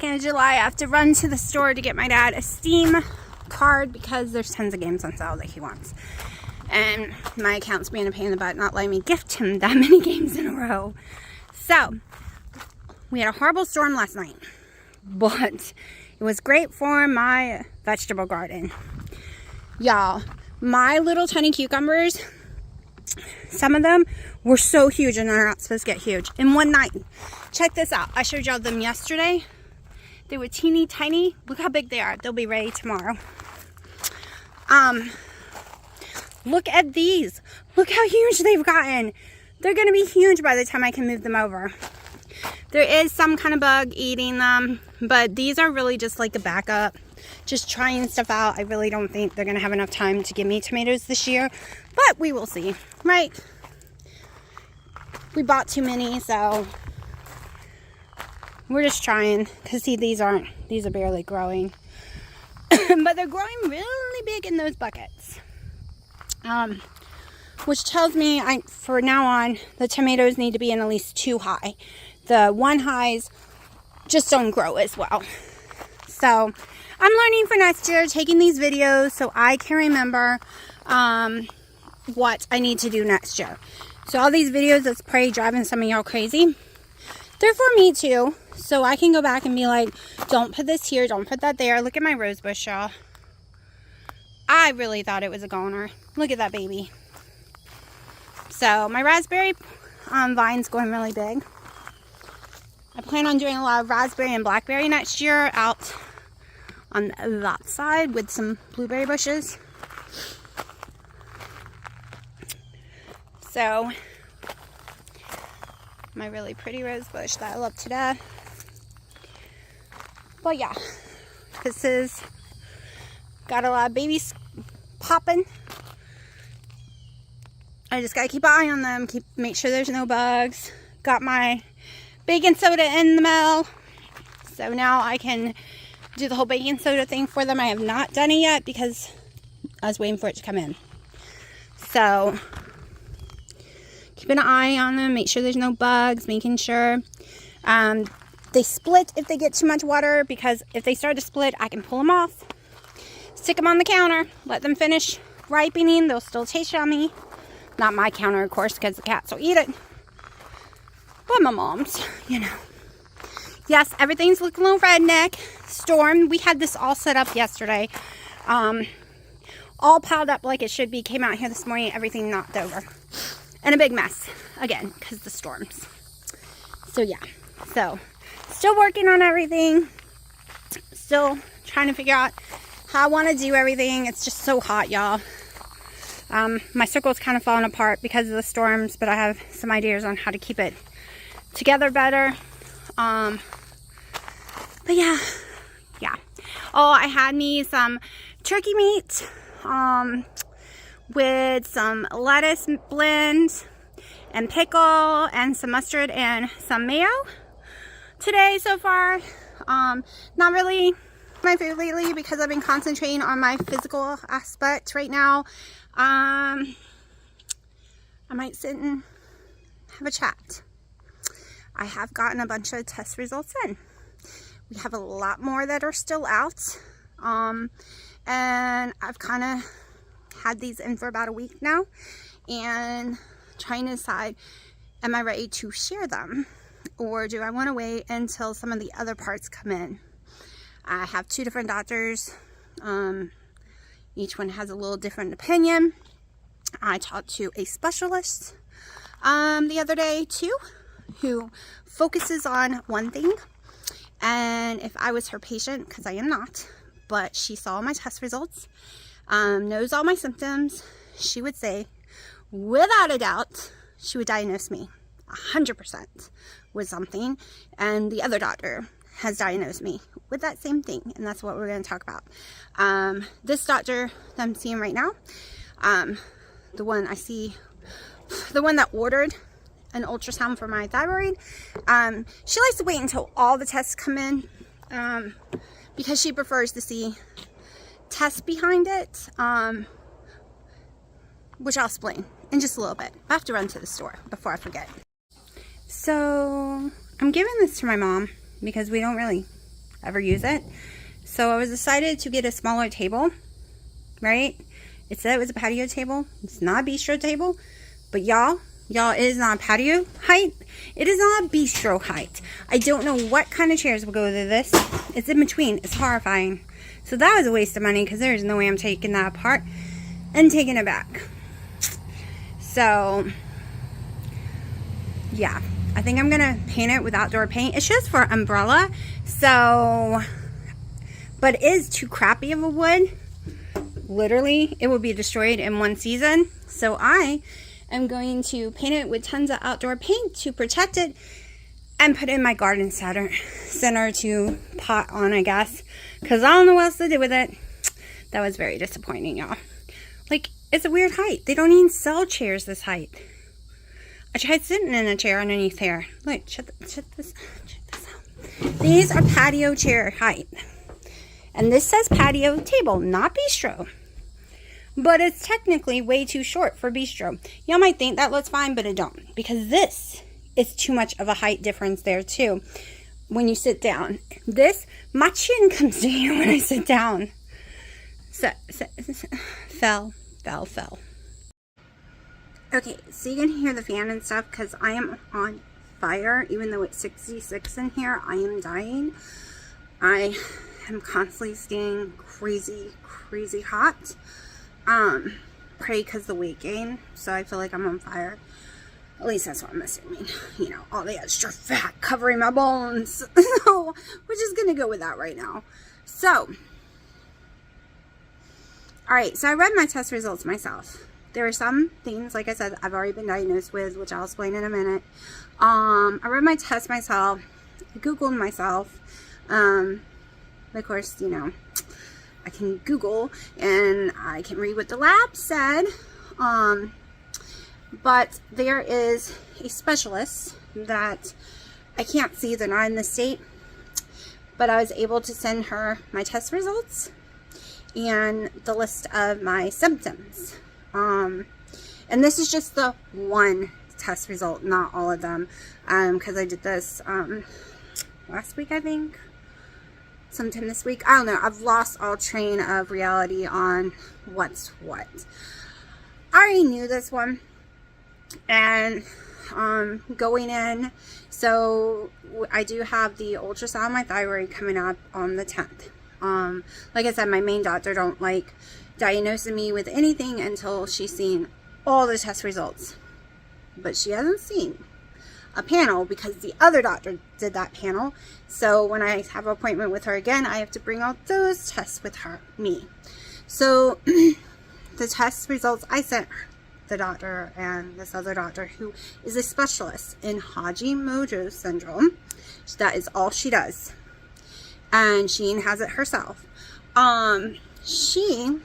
2nd of July, I have to run to the store to get my dad a Steam card because there's tons of games on sale that he wants. And my account's being a pain in the butt, not letting me gift him that many games in a row. So, we had a horrible storm last night, but it was great for my vegetable garden. Y'all, my little tiny cucumbers, some of them were so huge, and they're not supposed to get huge. In one night, check this out. I showed y'all them yesterday. They were teeny tiny. Look how big they are. They'll be ready tomorrow. Look at these. Look how huge they've gotten. They're going to be huge by the time I can move them over. There is some kind of bug eating them, but these are really just like a backup. Just trying stuff out. I really don't think they're going to have enough time to give me tomatoes this year, but we will see, right? We bought too many, so we're just trying. Because see, these are barely growing. But they're growing really big in those buckets. Which tells me, for now on, the tomatoes need to be in at least 2 high. The 1 highs just don't grow as well. So, I'm learning for next year, taking these videos so I can remember what I need to do next year. So, all these videos that's probably driving some of y'all crazy, they're for me too. So, I can go back and be like, don't put this here, don't put that there. Look at my rose bush, y'all. I really thought it was a goner. Look at that baby. So, my raspberry vine's going really big. I plan on doing a lot of raspberry and blackberry next year out on that side with some blueberry bushes. So, my really pretty rose bush that I love to death. But yeah, this is got a lot of babies popping. I just gotta keep an eye on them, make sure there's no bugs. Got my baking soda in the mail, so now I can do the whole baking soda thing for them. I have not done it yet because I was waiting for it to come in. So, keeping an eye on them, make sure there's no bugs, making sure they split if they get too much water, because if they start to split, I can pull them off, stick them on the counter, let them finish ripening. They'll still taste yummy. Not my counter, of course, because the cats will eat it. But my mom's, you know. Yes, everything's looking a little redneck. Storm, we had this all set up yesterday. All piled up like it should be. Came out here this morning, everything knocked over. And a big mess, again, because the storms. So, yeah. So, still working on everything. Still trying to figure out how I want to do everything. It's just so hot, y'all. My circle's kind of falling apart because of the storms, but I have some ideas on how to keep it together better. But yeah. Oh, I had me some turkey meat with some lettuce blend and pickle and some mustard and some mayo today so far. Not really my food lately because I've been concentrating on my physical aspect right now. I might sit and have a chat. I have gotten a bunch of test results in. We have a lot more that are still out. And I've kind of had these in for about a week now. And trying to decide, am I ready to share them? Or do I want to wait until some of the other parts come in? I have 2 different doctors. Each one has a little different opinion. I talked to a specialist the other day too, who focuses on one thing. And if I was her patient, because I am not, but she saw my test results, knows all my symptoms, she would say, without a doubt, she would diagnose me 100% with something. And the other doctor has diagnosed me with that same thing, and that's what we're going to talk about. This doctor that I'm seeing right now, the one that ordered an ultrasound for my thyroid, she likes to wait until all the tests come in, because she prefers to see tests behind it, which I'll explain in just a little bit. I have to run to the store before I forget. So I'm giving this to my mom because we don't really ever use it. So I was decided to get a smaller table, right? It said it was a patio table. It's not a bistro table, but y'all, it is not patio height. It is not bistro height. I don't know what kind of chairs will go with this. It's in between. It's horrifying. So that was a waste of money because there's no way I'm taking that apart and taking it back. So, yeah. I think I'm going to paint it with outdoor paint. It's just for umbrella. So, but it is too crappy of a wood. Literally, it will be destroyed in one season. So I am going to paint it with tons of outdoor paint to protect it and put it in my garden center to pot on, I guess, because I don't know what else to do with it. That was very disappointing, y'all. Like, it's a weird height. They don't even sell chairs this height. I tried sitting in a chair underneath here. Look, check this out. These are patio chair height. And this says patio table, not bistro. But it's technically way too short for bistro. Y'all might think that looks fine, but it don't. Because this is too much of a height difference there too. When you sit down. My chin comes to here when I sit down. Fell. Okay, so you can hear the fan and stuff because I am on fire. Even though it's 66 in here, I am dying. I am constantly staying crazy hot. Probably because the weight gain. So I feel like I'm on fire. At least that's what I'm assuming. You know, all the extra fat covering my bones. So we're just going to go with that right now. So, alright, so I read my test results myself. There are some things, like I said, I've already been diagnosed with, which I'll explain in a minute. I read my test myself. I Googled myself. Of course, you know, I can Google and I can read what the lab said. But there is a specialist that I can't see. They're not in the state. But I was able to send her my test results and the list of my symptoms. And this is just the one test result, not all of them. Because I did this last week, I think. Sometime this week. I don't know. I've lost all train of reality on what's what. I already knew this one. And going in, so I do have the ultrasound of my thyroid coming up on the 10th. Like I said, my main doctor don't like diagnosing me with anything until she's seen all the test results. But she hasn't seen a panel because the other doctor did that panel. So when I have an appointment with her again, I have to bring out those tests with me. So the test results I sent the doctor and this other doctor who is a specialist in Hashimoto's syndrome. That is all she does. And she has it herself. She,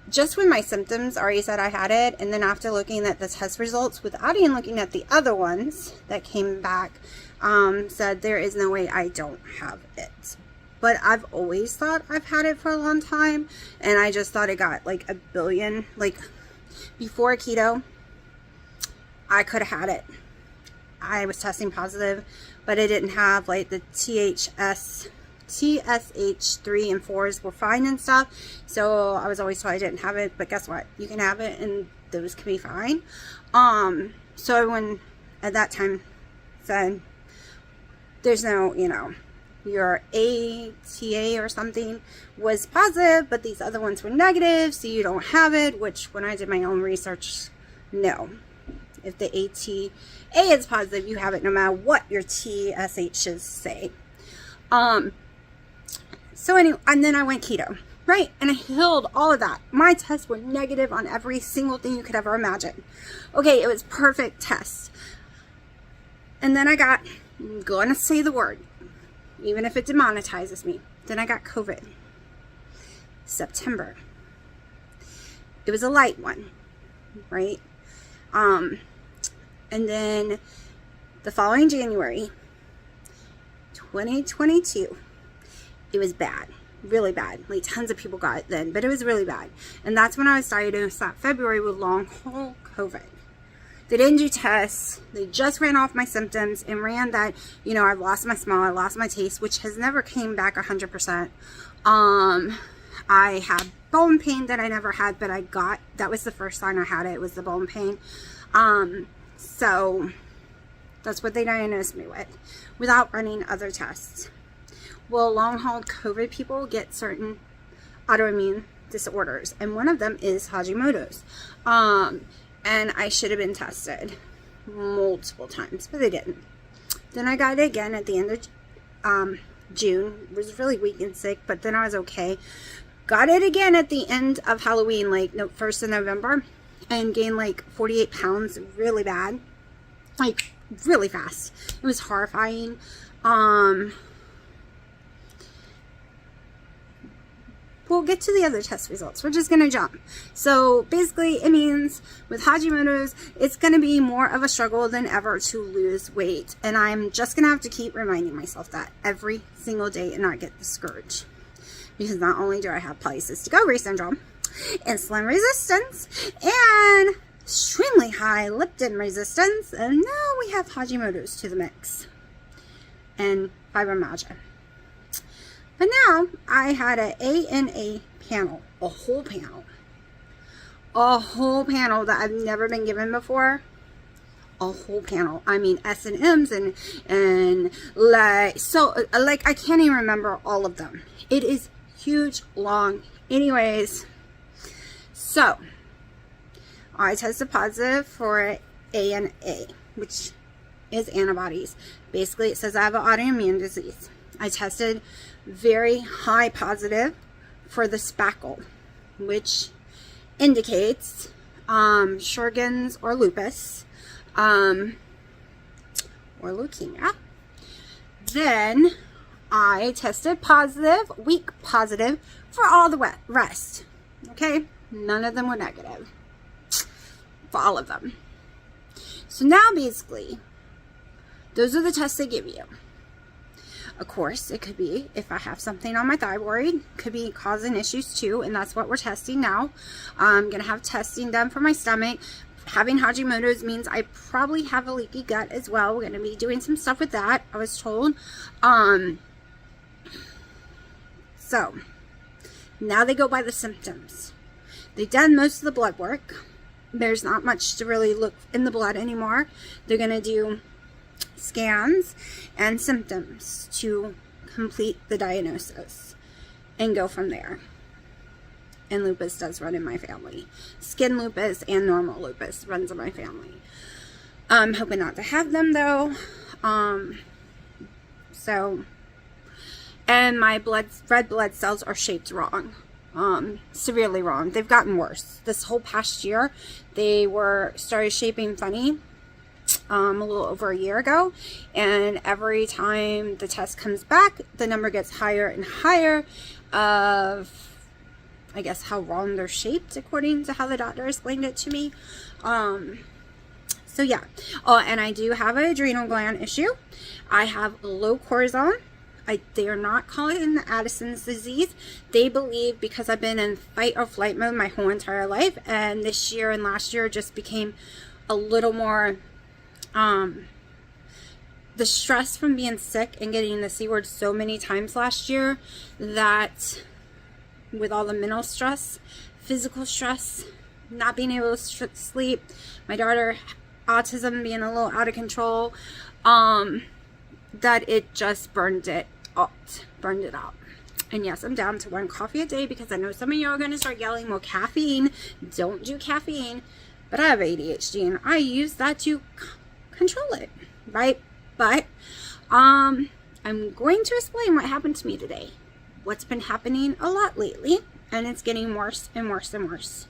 just when my symptoms already said I had it, and then after looking at the test results without even looking at the other ones that came back, said there is no way I don't have it. But I've always thought I've had it for a long time, and I just thought it got like a billion, like before keto, I could have had it. I was testing positive, but I didn't have like the TSH3 and 4s were fine and stuff. So I was always told I didn't have it, but guess what? You can have it and those can be fine. So everyone at that time said, there's no, you know, your ATA or something was positive, but these other ones were negative, so you don't have it, which when I did my own research, no. If the ATA is positive, you have it no matter what your TSHs say. So anyway, and then I went keto, right? And I healed all of that. My tests were negative on every single thing you could ever imagine. Okay, it was perfect test. And then I got, I'm going to say the word, even if it demonetizes me. Then I got COVID. September. It was a light one, right? And then the following January, 2022, it was bad, really bad. Like tons of people got it then, but it was really bad. And that's when I was diagnosed that February with long haul COVID. They didn't do tests. They just ran off my symptoms and ran that, you know, I've lost my smell, I lost my taste, which has never came back 100%. I had bone pain that I never had, but that was the first sign I had it, was the bone pain. So that's what they diagnosed me with, without running other tests. Well, long-haul COVID people get certain autoimmune disorders, and one of them is Hashimoto's. And I should have been tested multiple times, but they didn't. Then I got it again at the end of June. Was really weak and sick, but then I was okay. Got it again at the end of Halloween, like 1st of November, and gained like 48 pounds really bad, like really fast. It was horrifying. We'll get to the other test results. We're just going to jump. So basically it means with Hashimoto's, it's going to be more of a struggle than ever to lose weight. And I'm just going to have to keep reminding myself that every single day and not get discouraged. Because not only do I have polycystic ovary syndrome, insulin resistance, and extremely high leptin resistance, and now we have Hashimoto's to the mix. And fibromyalgia. But now I had an ANA panel, a whole panel that I've never been given before. A whole panel. I mean, S&Ms and like, so like I can't even remember all of them. It is huge, long. Anyways, so I tested positive for ANA, which is antibodies. Basically, it says I have an autoimmune disease. I tested very high positive for the spackle, which indicates Sjogren's or lupus, or leukemia. Then I tested positive, weak positive, for all the rest. Okay, none of them were negative for all of them. So now basically, those are the tests they give you. Of course, it could be if I have something on my thyroid, could be causing issues too, and that's what we're testing now. I'm going to have testing done for my stomach. Having Hashimoto's means I probably have a leaky gut as well. We're going to be doing some stuff with that, I was told. So, now they go by the symptoms. They've done most of the blood work. There's not much to really look in the blood anymore. They're going to do scans and symptoms to complete the diagnosis and go from there. And lupus does run in my family. Skin lupus and normal lupus runs in my family. I'm hoping not to have them though. And my red blood cells are shaped wrong. Severely wrong. They've gotten worse. This whole past year, they started shaping funny. A little over a year ago, and every time the test comes back, the number gets higher and higher of, I guess, how wrong they're shaped according to how the doctor explained it to me. So yeah. Oh, and I do have an adrenal gland issue. I have low cortisol. They are not calling it the Addison's disease. They believe because I've been in fight or flight mode my whole entire life, and this year and last year just became a little more the stress from being sick and getting the C word so many times last year, that with all the mental stress, physical stress, not being able to sleep, my daughter autism being a little out of control, that it just burned it out. And yes, I'm down to 1 coffee a day because I know some of you are going to start yelling, well, caffeine, don't do caffeine. But I have ADHD and I use that to control it, right? But I'm going to explain what happened to me today. What's been happening a lot lately, and it's getting worse and worse and worse.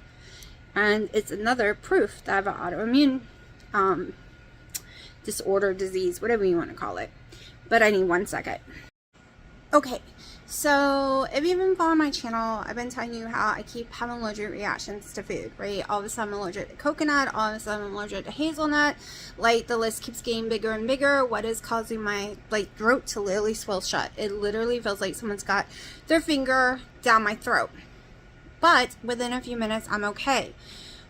And it's another proof that I have an autoimmune disorder, disease, whatever you want to call it. But I need 1 second. Okay, so if you've been following my channel, I've been telling you how I keep having allergic reactions to food, right? All of a sudden I'm allergic to coconut, all of a sudden I'm allergic to hazelnut, like the list keeps getting bigger and bigger. What is causing my throat to literally swell shut? It literally feels like someone's got their finger down my throat. But within a few minutes I'm okay.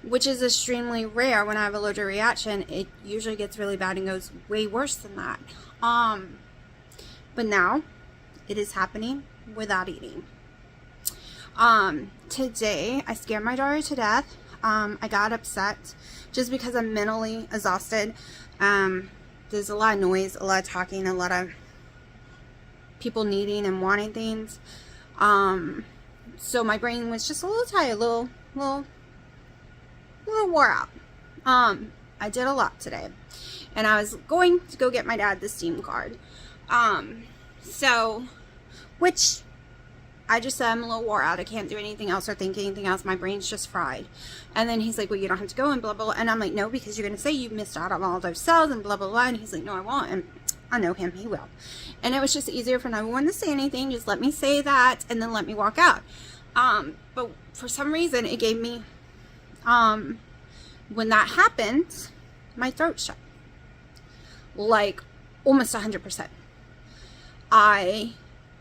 which is extremely rare. When I have a allergic reaction, it usually gets really bad and goes way worse than that. But now it is happening without eating. Today I scared my daughter to death. I got upset just because I'm mentally exhausted. There's a lot of noise, a lot of talking, a lot of people needing and wanting things. So my brain was just a little tired, a little wore out. I did a lot today, and I was going to go get my dad the Steam card. Which I just said, I'm a little wore out. I can't do anything else or think anything else. My brain's just fried. And then he's like, well, you don't have to go and blah, blah, blah. And I'm like, no, because you're going to say you missed out on all those cells and blah, blah, blah. And he's like, no, I won't. And I know him. He will. And it was just easier for no one to say anything. Just let me say that and then let me walk out. But for some reason, it gave me, when that happened, my throat shut. Like almost 100%. I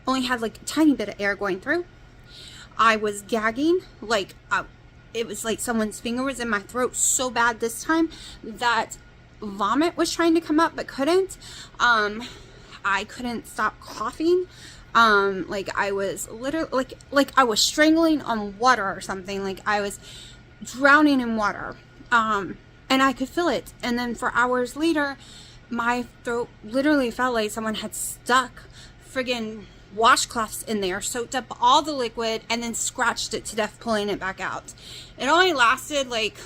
only had like a tiny bit of air going through. I was gagging, like it was like someone's finger was in my throat so bad this time that vomit was trying to come up but couldn't. I couldn't stop coughing. Like I was literally like I was strangling on water or something. Like I was drowning in water. And I could feel it. And then for hours later, my throat literally felt like someone had stuck friggin' washcloths in there, soaked up all the liquid, and then scratched it to death, pulling it back out. It only lasted like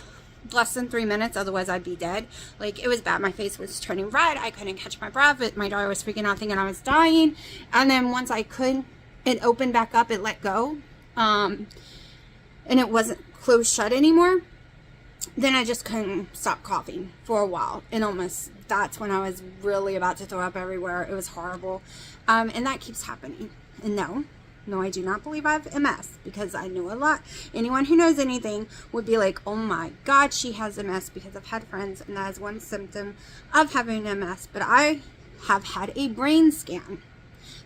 less than 3 minutes, otherwise I'd be dead. Like it was bad. My face was turning red. I couldn't catch my breath. My daughter was freaking out thinking I was dying. And then once I could, it opened back up, it let go. And it wasn't closed shut anymore. Then I just couldn't stop coughing for a while. And that's when I was really about to throw up everywhere. It was horrible. And that keeps happening. And no, I do not believe I have MS, because I know a lot. Anyone who knows anything would be like, oh my God, she has MS, because I've had friends and that is one symptom of having MS. But I have had a brain scan.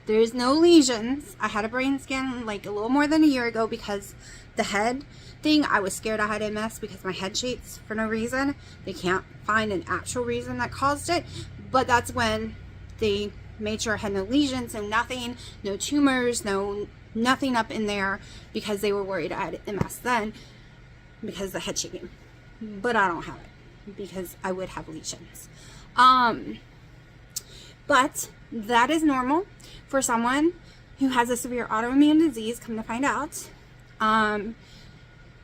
There's no lesions. I had a brain scan like a little more than a year ago because the head thing, I was scared I had MS because my head shakes for no reason. They can't find an actual reason that caused it. But that's when they made sure I had no lesions, no nothing, no tumors, nothing up in there, because they were worried I had MS then because of the head shaking. But I don't have it because I would have lesions. But that is normal for someone who has a severe autoimmune disease, come to find out,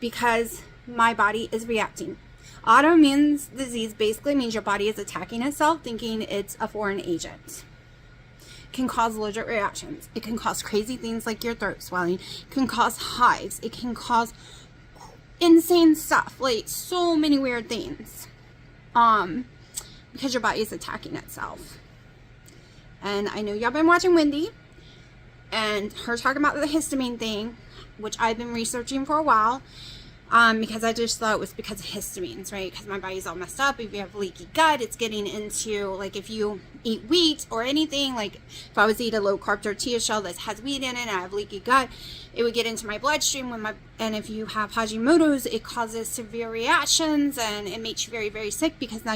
because my body is reacting. Autoimmune disease basically means your body is attacking itself, thinking it's a foreign agent. Can cause allergic reactions. It can cause crazy things like your throat swelling. It can cause hives. It can cause insane stuff, like so many weird things, because your body is attacking itself. And I know y'all been watching Wendy and her talking about the histamine thing, which I've been researching for a while. Because I just thought it was because of histamines, right? Because my body's all messed up. If you have leaky gut, it's getting into, like, if you eat wheat or anything, like if I was to eat a low carb tortilla shell that has wheat in it and I have leaky gut, it would get into my bloodstream. And if you have Hashimoto's, it causes severe reactions and it makes you very, very sick, because now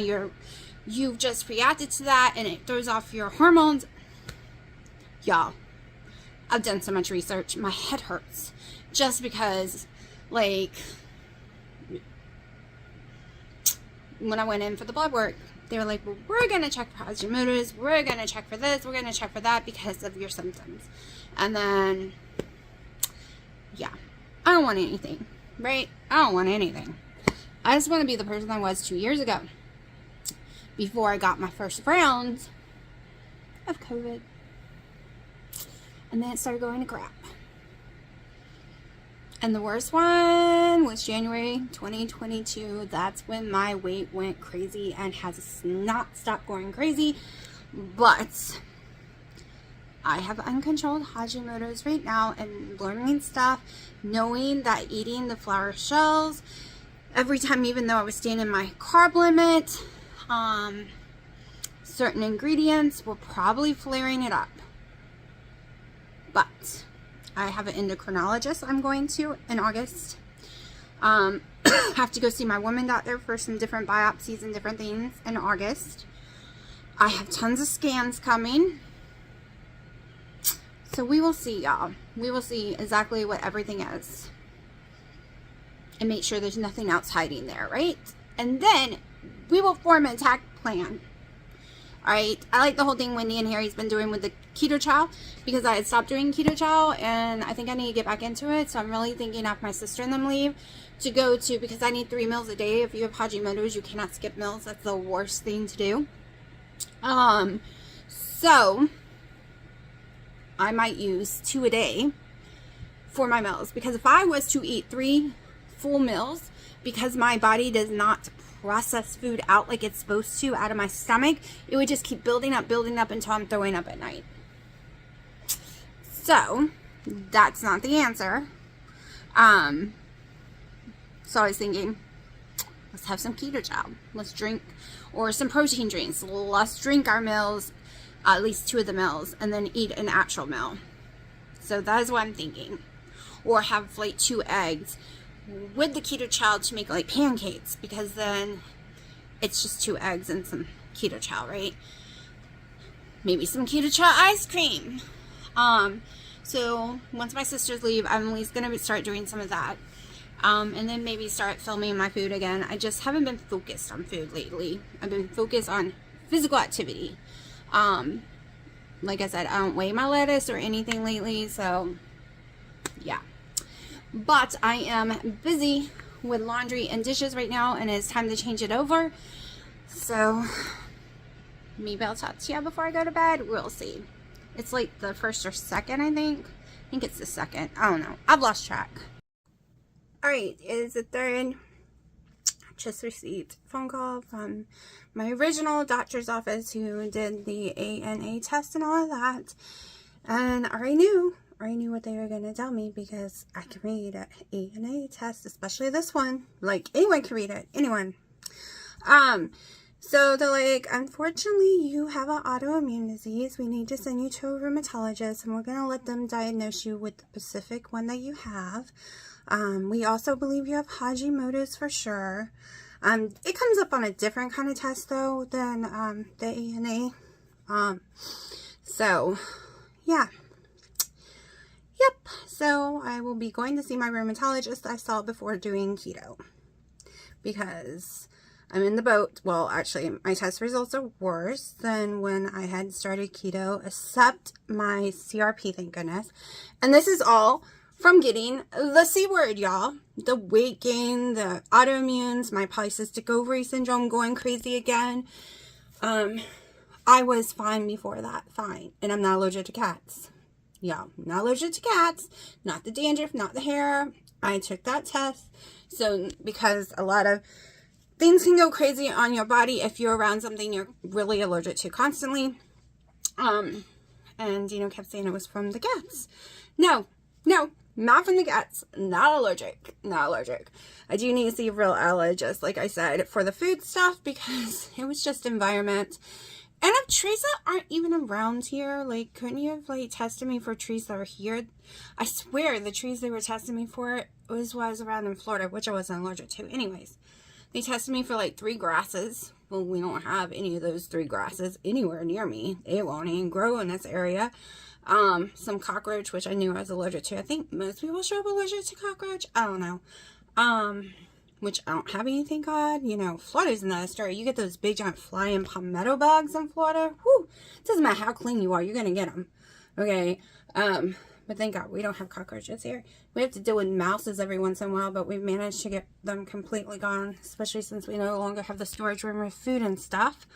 you've just reacted to that and it throws off your hormones. Y'all, I've done so much research. My head hurts just because, like, when I went in for the blood work, they were like, well, we're going to check for Hashimoto's, we're going to check for this, we're going to check for that because of your symptoms. And then, yeah, I don't want anything, right? I don't want anything. I just want to be the person I was 2 years ago, before I got my first round of COVID. And then it started going to crap. And the worst one was January 2022. That's when my weight went crazy and has not stopped going crazy. But I have uncontrolled Hashimoto's right now, and learning stuff, knowing that eating the flour shells every time, even though I was staying in my carb limit, certain ingredients were probably flaring it up. But I have an endocrinologist I'm going to in August. Have to go see my woman doctor for some different biopsies and different things in August. I have tons of scans coming. So we will see, y'all. We will see exactly what everything is. And make sure there's nothing else hiding there, right? And then we will form an attack plan. Alright, I like the whole thing Wendy and Harry's been doing with the keto chow, because I had stopped doing keto chow and I think I need to get back into it. So I'm really thinking after my sister and them leave to go to, because I need 3 meals a day. If you have Hashimoto's, you cannot skip meals. That's the worst thing to do. So I might use 2 a day for my meals, because if I was to eat 3 full meals, because my body does not process food out like it's supposed to out of my stomach, it would just keep building up until I'm throwing up at night. So that's not the answer. So I was thinking, let's have some keto chow, let's drink, or some protein drinks, let's drink our meals, at least 2 of the meals, and then eat an actual meal. So that is what I'm thinking. Or have like 2 eggs with the keto chow to make like pancakes, because then it's just 2 eggs and some keto chow, right? Maybe some keto chow ice cream. So once my sisters leave, I'm at least gonna start doing some of that, and then maybe start filming my food again. I just haven't been focused on food lately. I've been focused on physical activity. Like I said, I don't weigh my lettuce or anything lately, so yeah. But I am busy with laundry and dishes right now, and it's time to change it over. So maybe I'll talk to you before I go to bed. We'll see. It's like the 1st or 2nd, I think. I think it's the 2nd. I don't know. I've lost track. Alright, it is the 3rd. Just received a phone call from my original doctor's office who did the ANA test and all of that. And I already knew what they were going to tell me, because I can read an ANA test, especially this one. Like, anyone can read it. Anyone. So they're like, unfortunately, you have an autoimmune disease. We need to send you to a rheumatologist, and we're going to let them diagnose you with the specific one that you have. We also believe you have Hashimoto's for sure. It comes up on a different kind of test, though, than the ANA. So, yeah. Yep, so I will be going to see my rheumatologist I saw before doing keto, because I'm in the boat. Well, actually, my test results are worse than when I had started keto, except my CRP, thank goodness. And this is all from getting the C word, y'all. The weight gain, the autoimmunes, my polycystic ovary syndrome going crazy again. I was fine before that, fine. And I'm not allergic to cats. Yeah, not allergic to cats, not the dandruff, not the hair. I took that test. So, because a lot of things can go crazy on your body if you're around something you're really allergic to constantly. And, kept saying it was from the cats. No, not from the cats. Not allergic. I do need to see a real allergist, like I said, for the food stuff, because it was just environment. And if trees that aren't even around here, like, couldn't you have, like, tested me for trees that are here? I swear the trees they were testing me for was what I was around in Florida, which I wasn't allergic to. Anyways, they tested me for, like, 3 grasses. Well, we don't have any of those 3 grasses anywhere near me. They won't even grow in this area. Some cockroach, which I knew I was allergic to. I think most people show up allergic to cockroach. I don't know. Which I don't have any, thank God. Florida's another story. You get those big giant flying palmetto bugs in Florida. Whew. It doesn't matter how clean you are, you're going to get them. Okay. But thank God we don't have cockroaches here. We have to deal with mouses every once in a while, but we've managed to get them completely gone, especially since we no longer have the storage room with food and stuff.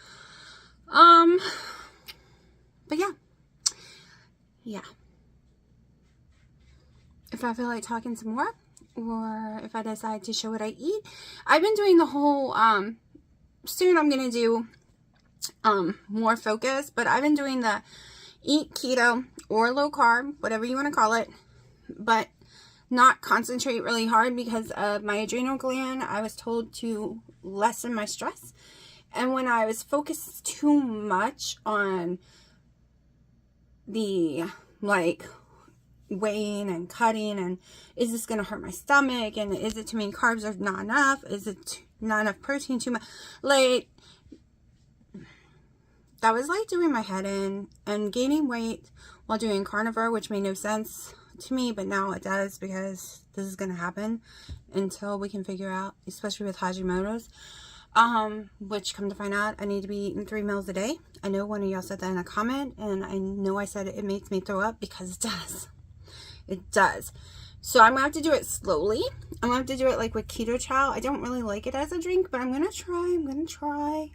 But yeah. If I feel like talking some more, or if I decide to show what I eat, I've been doing the whole, soon I'm going to do, more focus, but I've been doing the eat keto or low carb, whatever you want to call it, but not concentrate really hard because of my adrenal gland. I was told to lessen my stress, and when I was focused too much on the, weighing and cutting, and is this going to hurt my stomach, and is it too many carbs or not enough, is it not enough protein, too much, like, that was like doing my head in, and gaining weight while doing carnivore, which made no sense to me, but now it does, because this is going to happen until we can figure out, especially with Hashimoto's, which, come to find out, I need to be eating 3 meals a day. I know one of y'all said that in a comment, and I know I said it makes me throw up, because it does. It does. So I'm going to have to do it slowly. I'm going to have to do it like with keto chow. I don't really like it as a drink, but I'm going to try.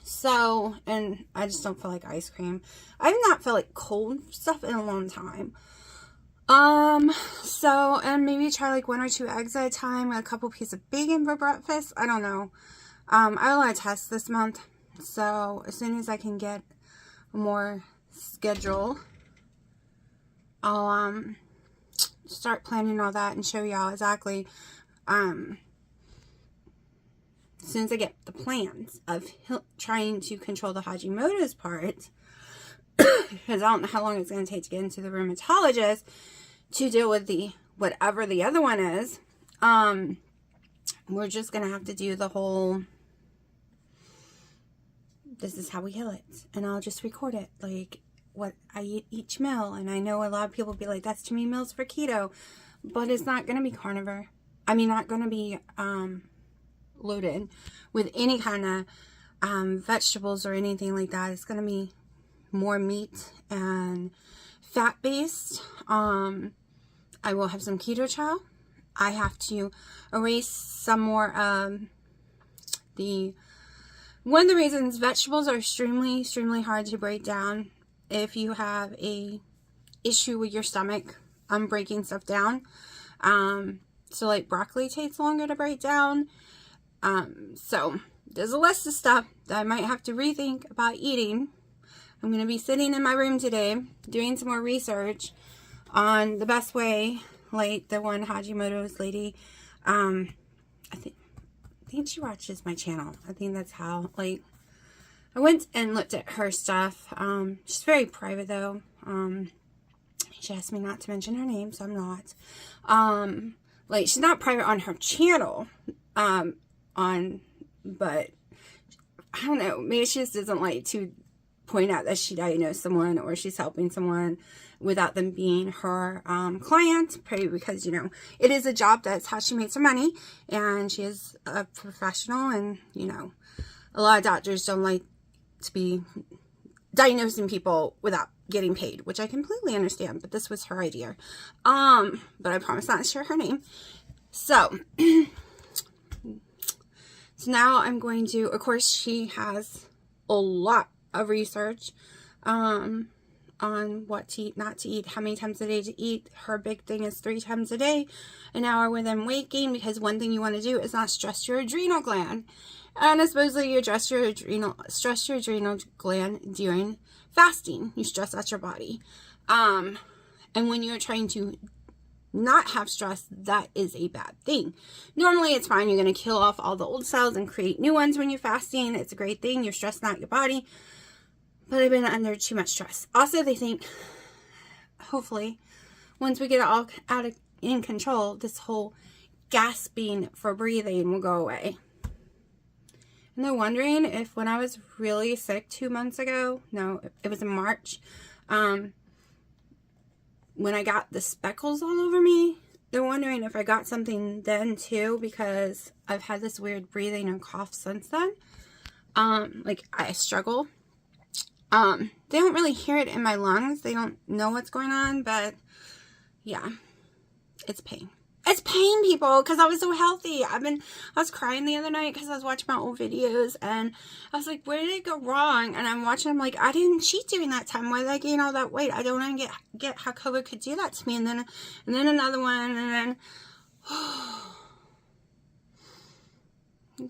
So, and I just don't feel like ice cream. I've not felt like cold stuff in a long time. So, and maybe try like 1 or 2 eggs at a time, a couple pieces of bacon for breakfast. I don't know. I have a lot of tests this month. So, as soon as I can get a more schedule, I'll, start planning all that and show y'all exactly, as soon as I get the plans of trying to control the Hashimoto's part, because I don't know how long it's going to take to get into the rheumatologist to deal with the, whatever the other one is. We're just going to have to do the whole, this is how we heal it. And I'll just record it, like, what I eat each meal. And I know a lot of people be like, that's too many meals for keto. But it's not going to be carnivore. I mean, not going to be, loaded with any kind of vegetables or anything like that. It's going to be more meat and fat based. I will have some keto chow. I have to erase some more one of the reasons vegetables are extremely hard to break down if you have a issue with your stomach breaking stuff down. So like broccoli takes longer to break down. So there's a list of stuff that I might have to rethink about eating. I'm going to be sitting in my room today doing some more research on the best way, like the one Hashimoto's lady. I think she watches my channel. I think that's how, like, I went and looked at her stuff. She's very private though. She asked me not to mention her name, so I'm not. Like, she's not private on her channel. But I don't know, maybe she just doesn't like to point out that she diagnosed someone or she's helping someone without them being her client, probably because, you know, it is a job. That's how she makes her money, and she is a professional, and, you know, a lot of doctors don't like to be diagnosing people without getting paid, which I completely understand, but this was her idea. But I promise not to share her name. So so now I'm going to, of course, she has a lot of research on what to eat, not to eat, how many times a day to eat. Her big thing is 3 times a day, an hour within weight gain, because one thing you want to do is not stress your adrenal gland. And supposedly you stress your adrenal gland during fasting. You stress out your body. And when you're trying to not have stress, that is a bad thing. Normally it's fine. You're going to kill off all the old cells and create new ones when you're fasting. It's a great thing. You're stressing out your body. But I've been under too much stress. Also, they think, hopefully, once we get it all in control, this whole gasping for breathing will go away. And they're wondering if when I was really sick 2 months ago, no, it was in March, when I got the speckles all over me, they're wondering if I got something then too, because I've had this weird breathing and cough since then. Like, I struggle. They don't really hear it in my lungs. They don't know what's going on, but yeah, it's pain. It's pain, people, because I was so healthy. I was crying the other night because I was watching my old videos, and I was like, where did it go wrong? And I'm watching, I'm like, I didn't cheat during that time. Why did I gain all that weight? I don't even get how COVID could do that to me. And then another one, and then,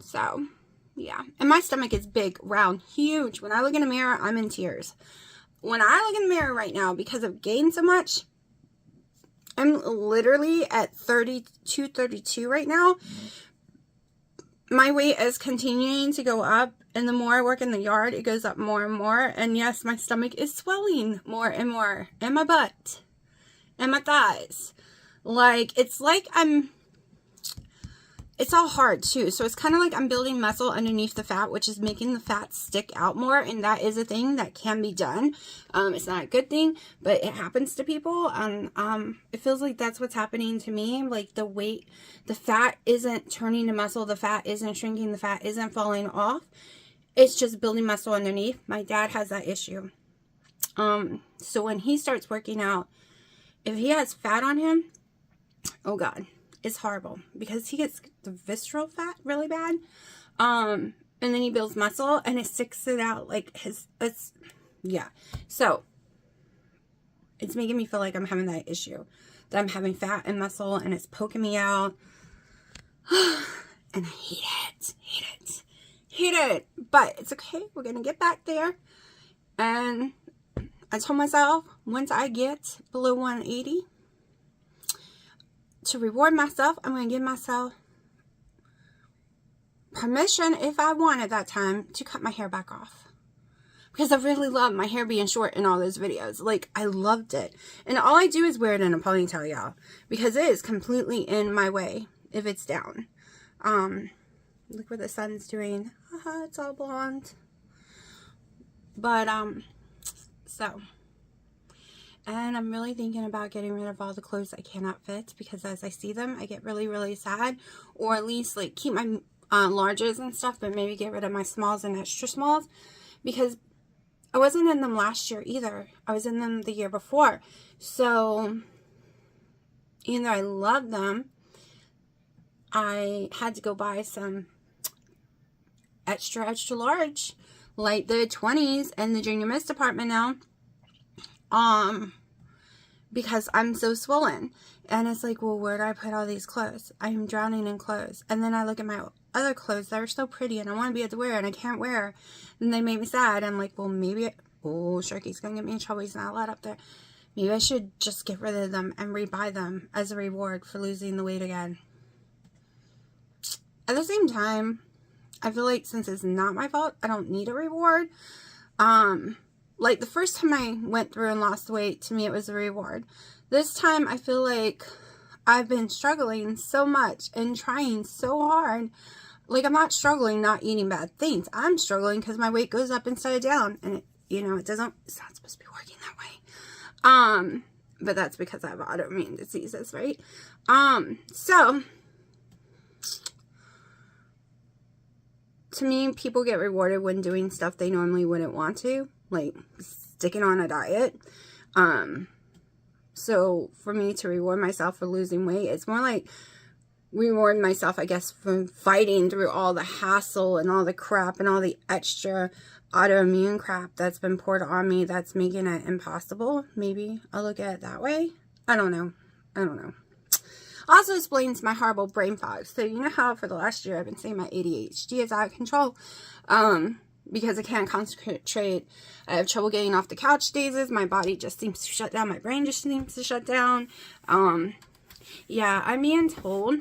so, yeah. And my stomach is big, round, huge. When I look in the mirror, I'm in tears. When I look in the mirror right now, because I've gained so much, I'm literally at 32, 32 right now. My weight is continuing to go up, And the more I work in the yard, it goes up more and more. And yes, my stomach is swelling more and more. And my butt. And my thighs. Like, it's like it's all hard too. So it's kind of like I'm building muscle underneath the fat, which is making the fat stick out more. And that is a thing that can be done. It's not a good thing, but it happens to people. And it feels like that's what's happening to me. Like the weight, the fat isn't turning to muscle. The fat isn't shrinking. The fat isn't falling off. It's just building muscle underneath. My dad has that issue. So when he starts working out, if he has fat on him, oh God, it's horrible because he gets the visceral fat really bad. And then he builds muscle and it sticks it out like yeah. So it's making me feel like I'm having that issue, that I'm having fat and muscle and it's poking me out. And I hate it. But it's okay. We're going to get back there. And I told myself once I get below 180, to reward myself, I'm going to give myself permission, if I want at that time, to cut my hair back off. Because I really love my hair being short in all those videos. Like, I loved it. And all I do is wear it in a ponytail, y'all. Because it is completely in my way if it's down. Look what the sun's doing. It's all blonde. But, so... And I'm really thinking about getting rid of all the clothes I cannot fit, because as I see them, I get really, really sad. Or at least, like, keep my larges and stuff, but maybe get rid of my smalls and extra smalls. Because I wasn't in them last year either. I was in them the year before. So, even though I love them, I had to go buy some extra, extra large. Like the 20s and the Junior Miss department now. Because I'm so swollen. And it's like, well, where do I put all these clothes? I am drowning in clothes. And then I look at my other clothes that are so pretty and I want to be able to wear and I can't wear. And they make me sad. I'm like, well, maybe, oh, Sharky's going to get me in trouble. He's not allowed up there. Maybe I should just get rid of them and rebuy them as a reward for losing the weight again. At the same time, I feel like since it's not my fault, I don't need a reward. Like the first time I went through and lost weight, to me it was a reward. This time I feel like I've been struggling so much and trying so hard. Like I'm not struggling not eating bad things. I'm struggling because my weight goes up instead of down. And it, you know, it's not supposed to be working that way. But that's because I have autoimmune diseases, right? So to me, people get rewarded when doing stuff they normally wouldn't want to. Like sticking on a diet. So for me to reward myself for losing weight, it's more like reward myself, I guess, for fighting through all the hassle and all the crap and all the extra autoimmune crap that's been poured on me that's making it impossible. Maybe I'll look at it that way. I don't know. Also explains my horrible brain fog. So you know how for the last year I've been saying my ADHD is out of control. Because I can't concentrate. I have trouble getting off the couch days. My body just seems to shut down. My brain just seems to shut down. Yeah, I'm being told,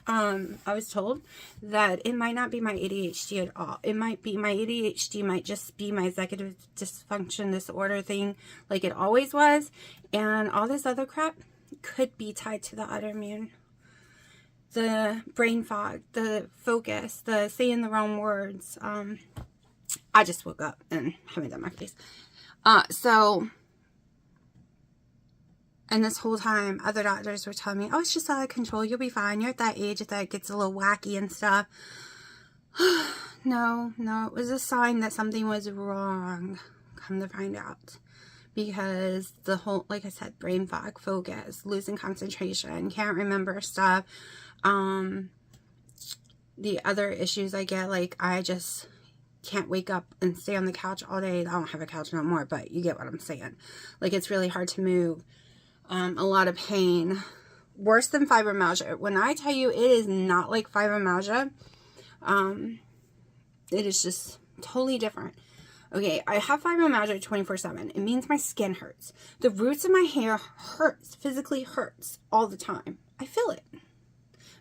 I was told that it might not be my ADHD at all. It might be, my ADHD might just be my executive dysfunction disorder thing like it always was. And all this other crap could be tied to the autoimmune. The brain fog, the focus, the saying the wrong words, I just woke up and haven't done my face. And this whole time, other doctors were telling me, oh, it's just out of control. You'll be fine. You're at that age that it gets a little wacky and stuff. No, it was a sign that something was wrong. Come to find out. Because the whole, like I said, brain fog, focus, losing concentration, can't remember stuff. The other issues I get, like I just can't wake up and stay on the couch all day. I don't have a couch no more, but you get what I'm saying. Like it's really hard to move. A lot of pain. Worse than fibromyalgia. When I tell you it is not like fibromyalgia, it is just totally different. Okay, I have fibromyalgia 24/7. It means my skin hurts. The roots of my hair hurts, physically hurts all the time. I feel it.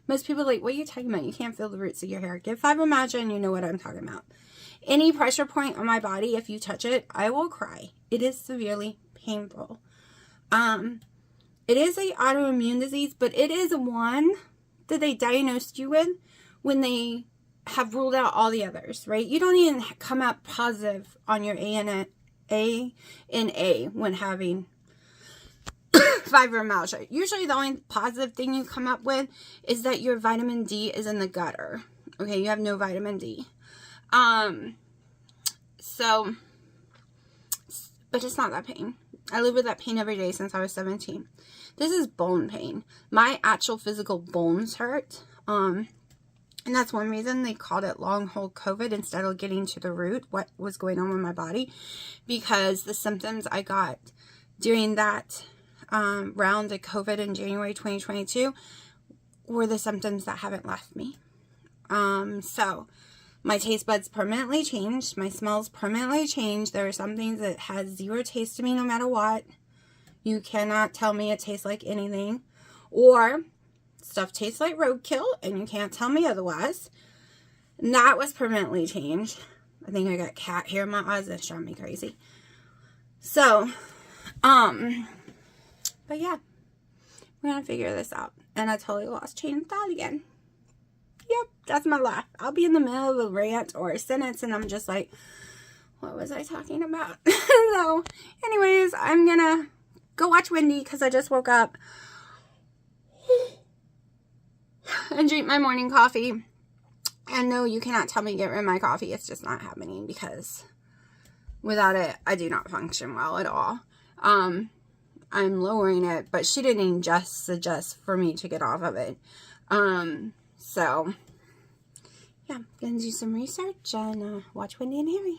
Most people are like, what are you talking about? You can't feel the roots of your hair. Get fibromyalgia and you know what I'm talking about. any pressure point on my body, if you touch it, I will cry. It is severely painful. It is a autoimmune disease, but it is one that they diagnosed you with when they have ruled out all the others, right? You don't even come out positive on your ANA when having fibromyalgia. Usually the only positive thing you come up with is that your vitamin D is in the gutter. Okay, you have no vitamin D. So, but it's not that pain. I live with that pain every day since I was 17. This is bone pain. My actual physical bones hurt. And that's one reason they called it long haul COVID instead of getting to the root, what was going on with my body. Because the symptoms I got during that round of COVID in January 2022 were the symptoms that haven't left me. So my taste buds permanently changed. My smells permanently changed. There are some things that has zero taste to me no matter what. You cannot tell me it tastes like anything. Or stuff tastes like roadkill and you can't tell me otherwise. And that was permanently changed. I think I got cat hair in my eyes. That's driving me crazy. So, but yeah, we're going to figure this out. And I totally lost train of thought again. Yep, that's my life. I'll be in the middle of a rant or a sentence and I'm just like, what was I talking about? So, anyways, I'm going to go watch Wendy because I just woke up and drink my morning coffee. And no, you cannot tell me to get rid of my coffee. It's just not happening because without it, I do not function well at all. I'm lowering it, but she didn't even just suggest for me to get off of it. So, yeah, I'm going to do some research and watch Wendy and Harry.